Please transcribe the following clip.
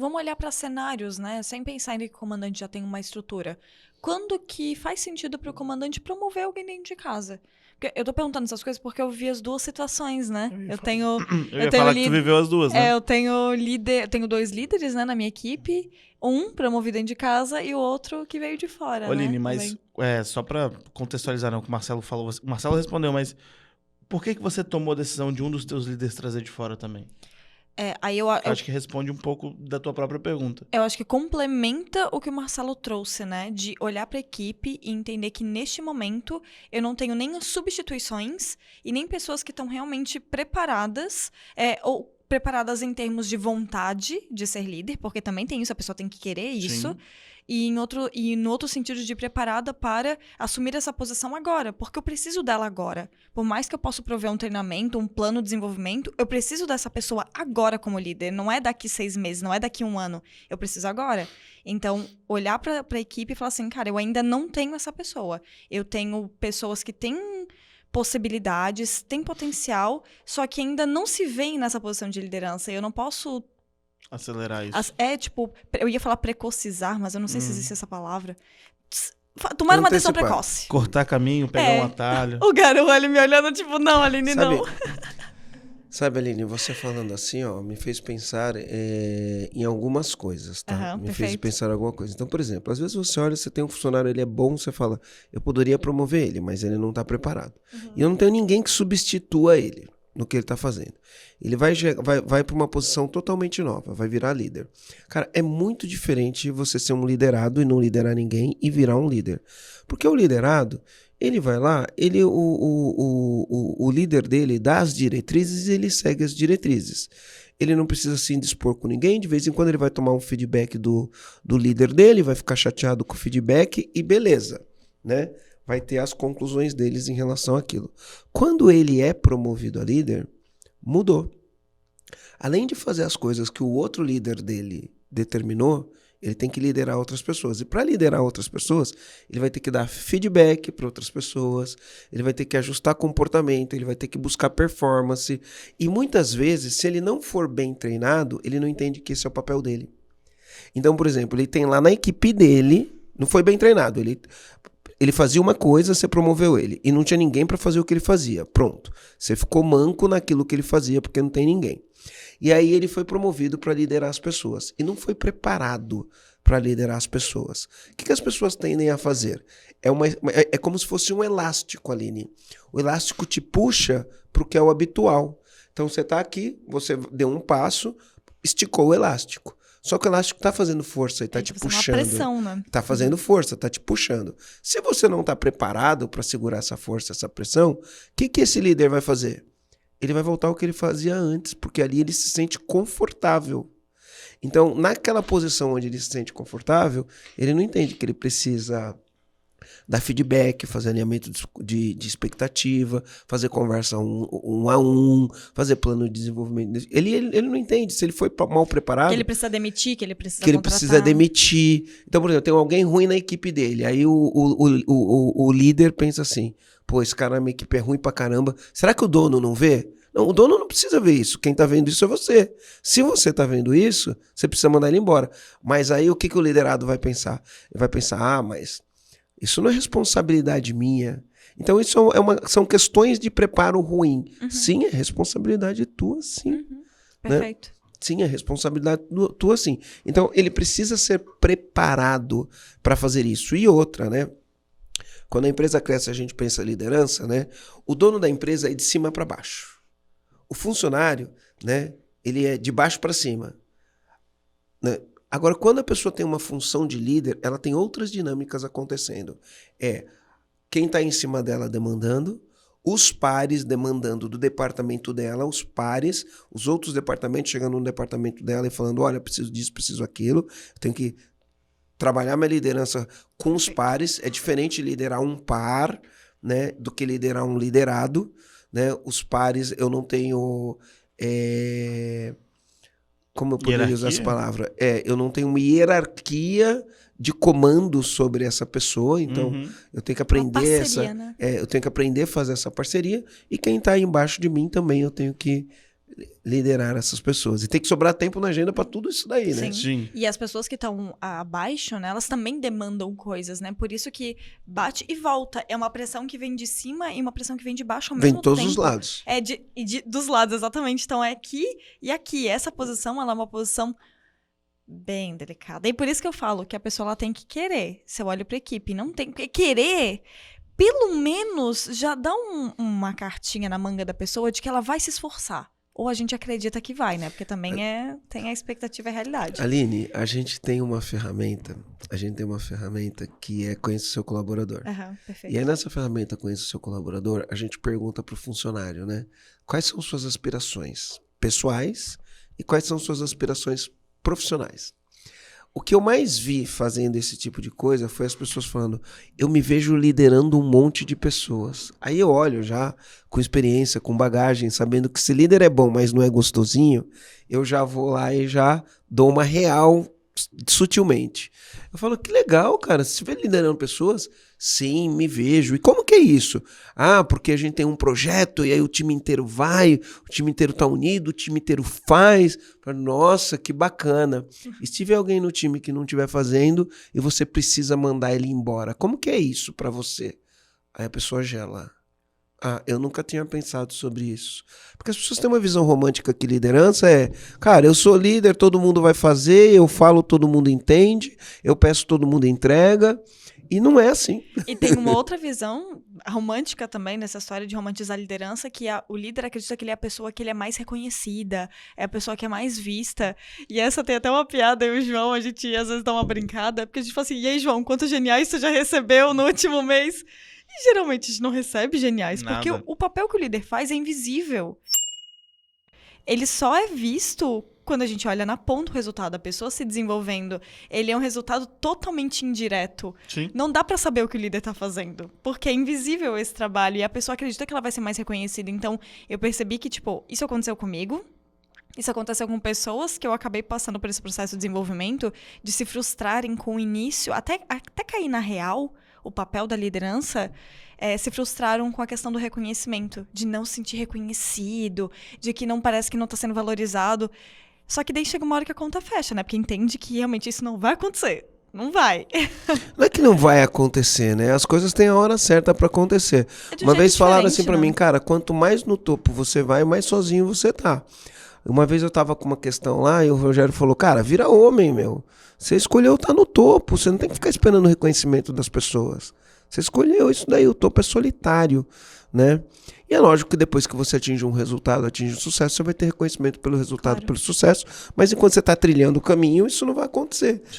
vamos olhar para cenários, né? Sem pensar em que o comandante já tem uma estrutura. Quando que faz sentido para o comandante promover alguém dentro de casa? Porque eu tô perguntando essas coisas porque eu vi as duas situações, né? Eu ia falar que tu viveu as duas, né? Eu tenho 2 líderes, né, na minha equipe. Um promovido dentro de casa e o outro que veio de fora, Aline, né? mas só pra contextualizar, não, que o Marcelo falou. O Marcelo respondeu, mas por que você tomou a decisão de um dos teus líderes trazer de fora também? Aí Eu acho que responde um pouco da tua própria pergunta. eu acho que complementa o que o Marcelo trouxe, né? De olhar para a equipe e entender que neste momento eu não tenho nem substituições e nem pessoas que estão realmente preparadas, ou preparadas em termos de vontade de ser líder, porque também tem isso, a pessoa tem que querer isso. Sim. E no outro sentido de preparada para assumir essa posição agora, porque eu preciso dela agora. Por mais que eu possa prover um treinamento, um plano de desenvolvimento, eu preciso dessa pessoa agora como líder. Não é daqui 6 meses, não é daqui 1 ano. Eu preciso agora. Então, olhar para a equipe e falar assim, cara, eu ainda não tenho essa pessoa. Eu tenho pessoas que têm possibilidades, têm potencial, só que ainda não se veem nessa posição de liderança. E eu não posso Acelerar isso. eu ia falar precocizar, mas eu não sei se existe essa palavra. Tomar uma decisão precoce. Cortar caminho, pegar um atalho. O garoto, ele me olhando, tipo, não, Aline, não. Sabe, Aline, você falando assim, ó, me fez pensar em algumas coisas, tá? Me fez pensar em alguma coisa. Então, por exemplo, às vezes você olha, você tem um funcionário, ele é bom, você fala, eu poderia promover ele, mas ele não está preparado. E eu não tenho ninguém que substitua ele no que ele está fazendo. Ele vai para uma posição totalmente nova, vai virar líder. Cara, é muito diferente você ser um liderado e não liderar ninguém e virar um líder. Porque o liderado, ele vai lá, o líder dele dá as diretrizes e ele segue as diretrizes. Ele não precisa se indispor com ninguém, de vez em quando ele vai tomar um feedback do líder dele, vai ficar chateado com o feedback e beleza, né? Vai ter as conclusões deles em relação àquilo. Quando ele é promovido a líder, mudou. Além de fazer as coisas que o outro líder dele determinou, ele tem que liderar outras pessoas. E para liderar outras pessoas, ele vai ter que dar feedback para outras pessoas, ele vai ter que ajustar comportamento, ele vai ter que buscar performance. E muitas vezes, se ele não for bem treinado, ele não entende que esse é o papel dele. Então, por exemplo, ele tem lá na equipe dele, não foi bem treinado, ele fazia uma coisa, você promoveu ele. E não tinha ninguém para fazer o que ele fazia. Pronto. Você ficou manco naquilo que ele fazia porque não tem ninguém. E aí ele foi promovido para liderar as pessoas. E não foi preparado para liderar as pessoas. O que as pessoas tendem a fazer? É como se fosse um elástico, Aline. O elástico te puxa para o que é o habitual. Então você está aqui, você deu um passo, esticou o elástico. Só que o elástico tá fazendo força e tá te puxando. Uma pressão, né? Tá fazendo força, tá te puxando. Se você não tá preparado para segurar essa força, essa pressão, o que esse líder vai fazer? Ele vai voltar ao que ele fazia antes, porque ali ele se sente confortável. Então, naquela posição onde ele se sente confortável, ele não entende que ele precisa dar feedback, fazer alinhamento de expectativa, fazer conversa um a um, fazer plano de desenvolvimento. Ele não entende. Se ele foi mal preparado... Que ele precisa demitir, que ele precisa contratar. Ele precisa demitir. Então, por exemplo, tem alguém ruim na equipe dele. Aí o líder pensa assim, pô, esse cara na minha equipe é ruim pra caramba. Será que o dono não vê? Não, o dono não precisa ver isso. Quem tá vendo isso é você. Se você tá vendo isso, você precisa mandar ele embora. Mas aí o que o liderado vai pensar? Ele vai pensar, mas isso não é responsabilidade minha. Então isso são questões de preparo ruim. Uhum. Sim, é responsabilidade tua, sim. Uhum. Perfeito. Né? Sim, é responsabilidade tua, sim. Então ele precisa ser preparado para fazer isso. E outra, né? Quando a empresa cresce, a gente pensa em liderança, né? O dono da empresa é de cima para baixo. O funcionário, né? Ele é de baixo para cima. Né? Agora, quando a pessoa tem uma função de líder, ela tem outras dinâmicas acontecendo. Quem está em cima dela demandando, os pares demandando do departamento dela, os pares, os outros departamentos chegando no departamento dela e falando, olha, preciso disso, preciso aquilo, eu tenho que trabalhar minha liderança com os pares. É diferente liderar um par, né, do que liderar um liderado. Né? Os pares, eu não tenho... como eu poderia usar essa palavra? Eu não tenho uma hierarquia de comando sobre essa pessoa, então eu tenho que aprender né? Eu tenho que aprender a fazer essa parceria, e quem está embaixo de mim também eu tenho que liderar essas pessoas. E tem que sobrar tempo na agenda para tudo isso daí, né? Sim. E as pessoas que estão abaixo, né, elas também demandam coisas, né? Por isso que bate e volta. É uma pressão que vem de cima e uma pressão que vem de baixo ao mesmo tempo. Vem de todos os lados. Dos lados, exatamente. Então é aqui e aqui. Essa posição, ela é uma posição bem delicada. E por isso que eu falo que a pessoa ela tem que querer. Se eu olho para a equipe, não tem que querer. Pelo menos já dá uma cartinha na manga da pessoa de que ela vai se esforçar. Ou a gente acredita que vai, né? Porque também tem a expectativa e a realidade. Aline, a gente tem uma ferramenta que é Conheça o Seu Colaborador. Perfeito. E aí nessa ferramenta Conheça o Seu Colaborador, a gente pergunta para o funcionário, né? Quais são suas aspirações pessoais e quais são suas aspirações profissionais? O que eu mais vi fazendo esse tipo de coisa foi as pessoas falando, eu me vejo liderando um monte de pessoas. Aí eu olho já com experiência, com bagagem, sabendo que se líder é bom, mas não é gostosinho, eu já vou lá e já dou uma real sutilmente. Eu falo, que legal, cara, você se vê liderando pessoas? Sim, me vejo. E como que é isso? Ah, porque a gente tem um projeto e aí o time inteiro vai, o time inteiro tá unido, o time inteiro faz. Nossa, que bacana. E se tiver alguém no time que não estiver fazendo e você precisa mandar ele embora, como que é isso pra você? Aí a pessoa gela. Ah, eu nunca tinha pensado sobre isso. Porque as pessoas têm uma visão romântica que liderança cara, eu sou líder, todo mundo vai fazer, eu falo, todo mundo entende, eu peço, todo mundo entrega. E não é assim. E tem uma outra visão romântica também nessa história de romantizar a liderança, que o líder acredita que ele é a pessoa que ele é mais reconhecida, é a pessoa que é mais vista. E essa tem até uma piada, eu e o João, a gente às vezes dá uma brincada, porque a gente fala assim, e aí, João, quantos geniais você já recebeu no último mês? E geralmente a gente não recebe geniais, Nada. porque o papel que o líder faz é invisível. Ele só é visto quando a gente olha na ponta o resultado, a pessoa se desenvolvendo. Ele é um resultado totalmente indireto. Sim. Não dá pra saber o que o líder tá fazendo, porque é invisível esse trabalho e a pessoa acredita que ela vai ser mais reconhecida. Então, eu percebi que, tipo, isso aconteceu comigo. Isso aconteceu com pessoas que eu acabei passando por esse processo de desenvolvimento, de se frustrarem com o início, até cair na real, o papel da liderança, se frustraram com a questão do reconhecimento, de não se sentir reconhecido, de que não parece que não está sendo valorizado. Só que daí chega uma hora que a conta fecha, né? Porque entende que realmente isso não vai acontecer. Não vai. Não é que não vai acontecer, né? As coisas têm a hora certa pra acontecer. Uma vez falaram assim pra mim, cara, quanto mais no topo você vai, mais sozinho você tá. Uma vez eu tava com uma questão lá e o Rogério falou, cara, vira homem, meu. Você escolheu estar no topo, você não tem que ficar esperando o reconhecimento das pessoas. Você escolheu isso daí, o topo é solitário, né? E é lógico que depois que você atinge um resultado, atinge um sucesso, você vai ter reconhecimento pelo resultado, claro, pelo sucesso, mas enquanto você está trilhando o caminho, isso não vai acontecer.